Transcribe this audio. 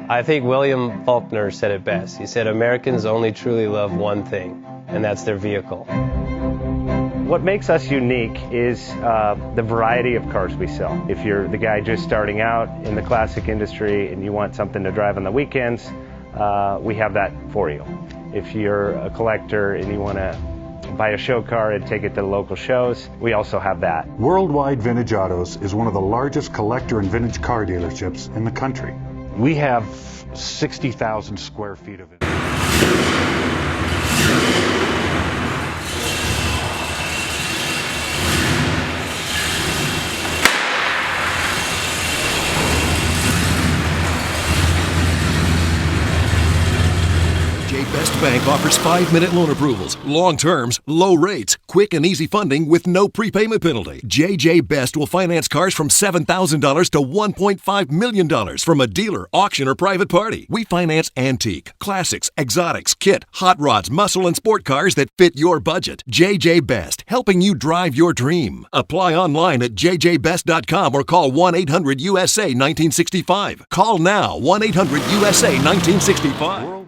I think William Faulkner said it best. He said, Americans only truly love one thing, and that's their vehicle. What makes us unique is the variety of cars we sell. If you're the guy just starting out in the classic industry and you want something to drive on the weekends, we have that for you. If you're a collector and you want to buy a show car and take it to the local shows, we also have that. Worldwide Vintage Autos is one of the largest collector and vintage car dealerships in the country. We have 60,000 square feet of it. Best Bank offers 5-minute loan approvals, long terms, low rates, quick and easy funding with no prepayment penalty. JJ Best will finance cars from $7,000 to $1.5 million from a dealer, auction, or private party. We finance antique, classics, exotics, kit, hot rods, muscle, and sport cars that fit your budget. JJ Best, helping you drive your dream. Apply online at jjbest.com or call 1-800-USA-1965. Call now, 1-800-USA-1965.